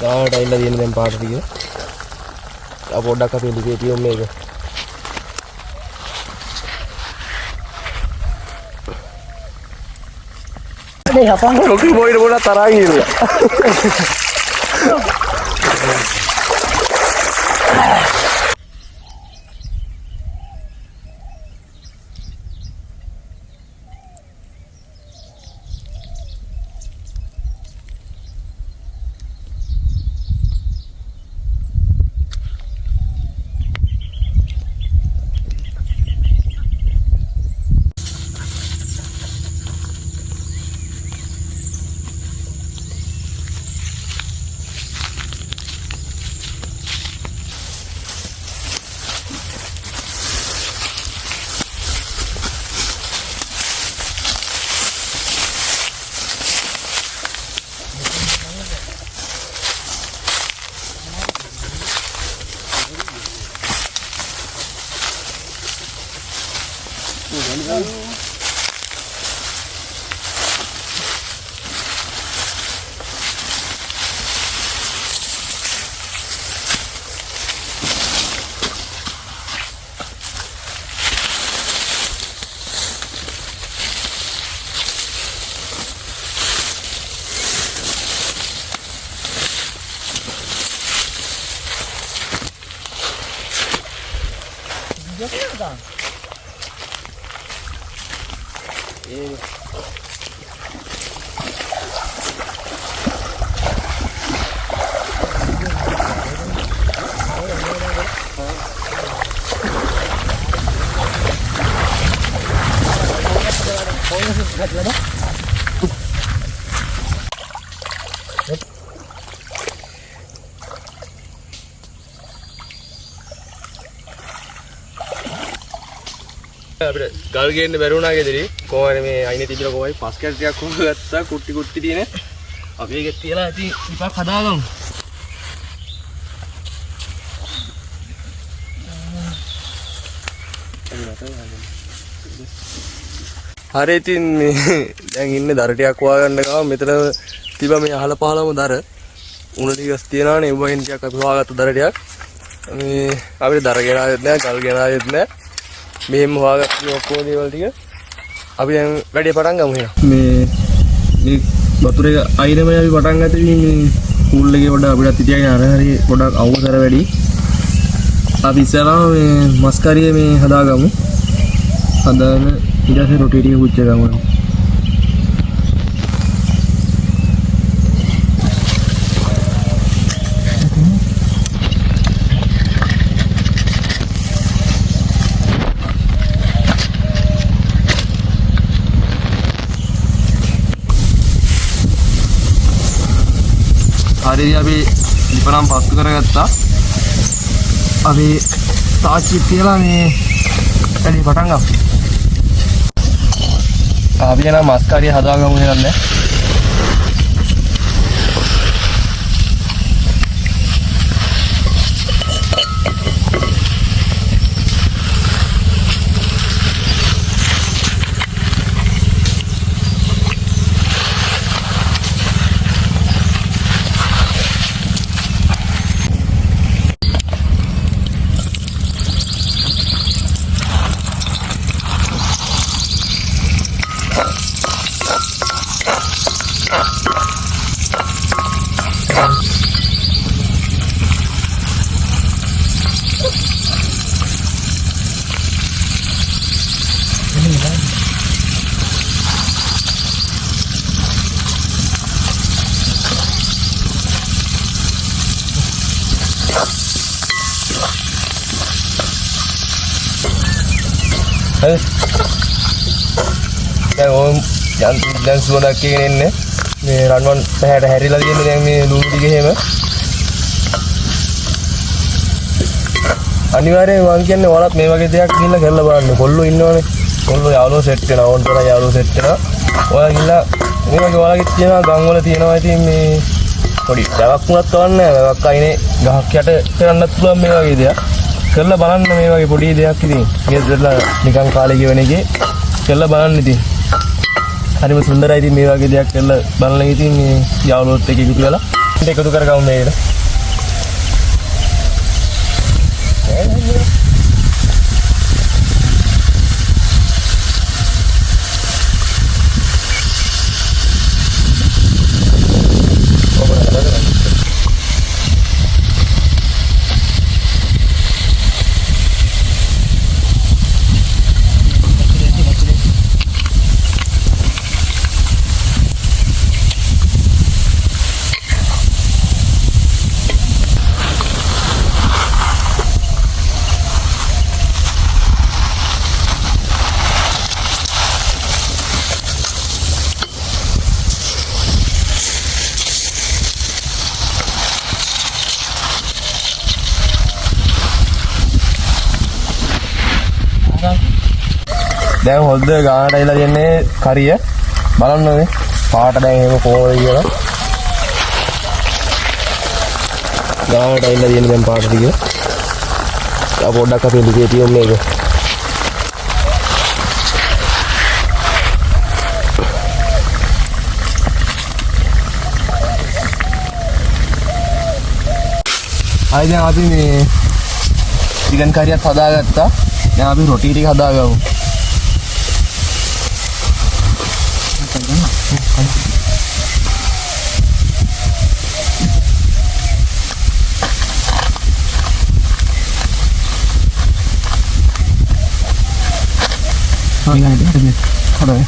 ගානට ඇවිල්ලා තියෙන දැන් පාට ටික. ආ පොඩ්ඩක් අපි ඉලිකේ තියමු මේක. මේ අපංග ලොකු බොයිද පොඩක් තරහින් ඉන්නවා. අපිට ගල් ගේන්න බැරි වුණා ගෙදරි. කොහොමද මේ අයිනේ තිබිලා කොහොමයි පස් කැටයක් හොයාගත්තා කුට්ටි තියෙන. අපි ඒකත් තියලා ඉතින් ටිකක් හදාගමු. හරි ඉතින් මේ දැන් ඉන්නේ දර ටිකක් හොයාගන්න ගාව. මෙතන තිබ්බා මේ අහල පහලම දර. උණ ටිකක් තියනවානේ. ඒ වගේ ටිකක් අපි හොයාගත්ත දර ටිකක්. මේ අපිට දර ගෙනාවෙත් නෑ, ගල් ගෙනාවෙත් නෑ. මෙහෙම හොයාගත්ත ඔක්කොම දේවල් ටික අපි දැන් වැඩේ පටන් ගමු එහෙනම්. මේ වතුර එක අයිනම අපි පටන් ගත්තා. මේ පූල් එකේ පොඩ අපිට හිටියගෙන අර හරි පොඩක් අවුසර වැඩි. අපි ඉස්සරහම මේ මස් කරිය මේ හදාගමු. හදාගෙන ඊට පස්සේ රොටි ටික පුච්ච ගමු. හරි අපි ලිපරම් පත්තු කරගත්තා. අපි තාච්චි තියලා මේ වැඩි පටන් ගමු. අපි යන මස් කාරිය හදාගමු නේද? දැන් සුවඳක් කියන එන්නේ මේ රන්වන් පැහැට හැරිලා තියෙන්නේ දැන් මේ ලුණු ටික එහෙම අනිවාර්යයෙන් මං කියන්නේ ඔයාලත් මේ වගේ දෙයක් ගිහිල්ලා කරලා බලන්න. කොල්ලෝ ඉන්නවනේ. කොල්ලෝ යාළුවෝ සෙට් වෙනවා. ඕන්තර යාළුවෝ සෙට් වෙනවා. ඔයාලා ගිහිල්ලා මේ වගේ ඔයාලගේ තියෙනවා ගම් වල තියෙනවා ඉතින් මේ පොඩි දවක් වුණත් කවන්නේ නැහැ. දවක් අයිනේ ගහක් යට කරන්නත් පුළුවන් මේ වගේ දෙයක්. කරලා බලන්න මේ වගේ පොඩි දෙයක් ඉතින්. ගෙදරලා නිකන් කාලේ ගෙවන එකේ කරලා බලන්න ඉතින්. හරිම සුන්දරයි ඉතින් මේ වගේ දෙයක් කරලා බලන්න ඉතින් මේ යාළුවොත් එක්ක එකතු වෙලා එකතු කරගමු මේකට. දැන් හොද්ද ගානට ඇවිල්ලා තියන්නේ කරිය බලන්න මේ පාට දැන් එහෙම කොහොමද කියලා ගානට ඇවිල්ලා තියන්නේ දැන් පාට ටික ආ පොඩ්ඩක් අපි ලිපේ තියමු මේක ආයි දැන් අපි මේ චිකන් කරියක් හදාගත්තා දැන් අපි රොටි ටික හදාගමු ada ya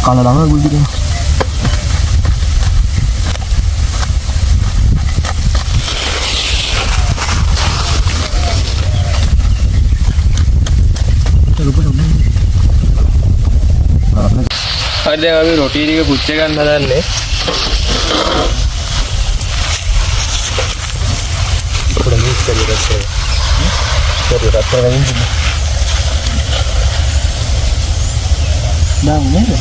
kalau lama gue gitu ada kami roti ini kebucekan kan nih udah bisa dirasa dari rata ini daunnya ya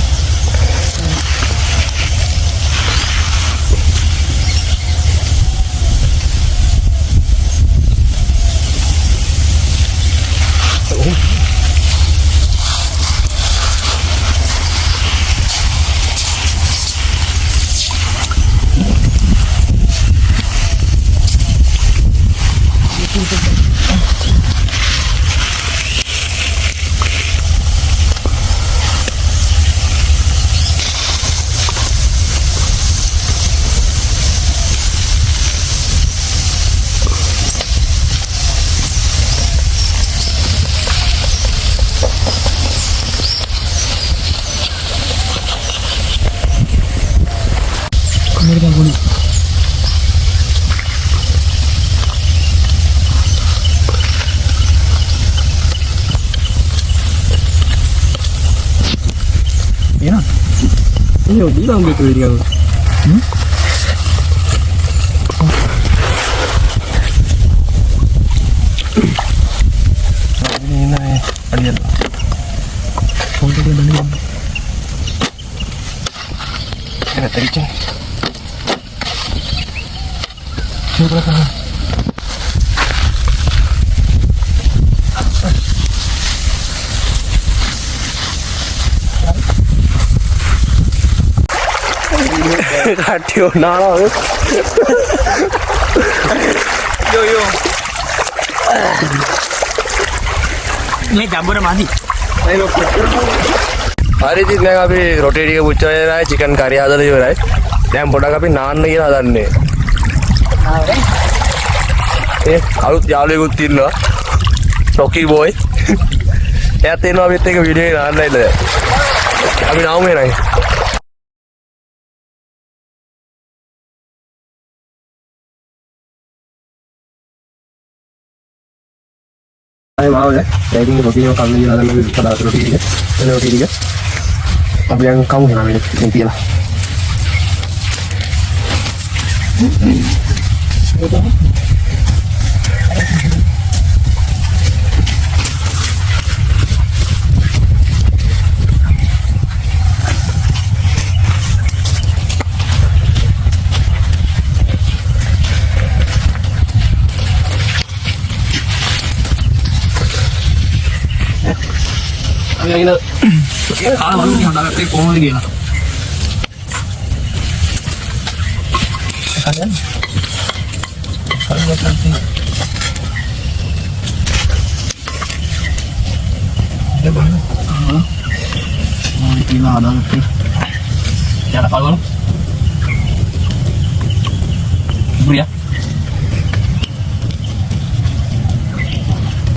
ya ini udah bilang gitu dia ini nih ada foto dia dari ada tadi ceng coba kan काटियो नाला yo yo मैं जाबोरा मादी hari ini मैं अभी रोटी टिके बुच्चा रहा है chicken curry आदर हो रहा है දැන් පොඩක් අපි නාන්න කියලා හදන්නේ ඒ අලුත් යාළුවෙකුත් ඉන්නවා රොකි බෝයි එයාත් එනවා අපිත් එක්ක වීඩියෝ එක නාන්න ඉන්න අපි නාමු එනයි Ayo mau ya, jadi rotinya kami ada lagi pada roti tiga, apa yang kamu namanya nanti lah. Yang ini, kalau malu yang ada kau lagi lah. makan kan. Kalau nggak nanti. Ada banget. Gila banget sih. Cara kalau buru ya.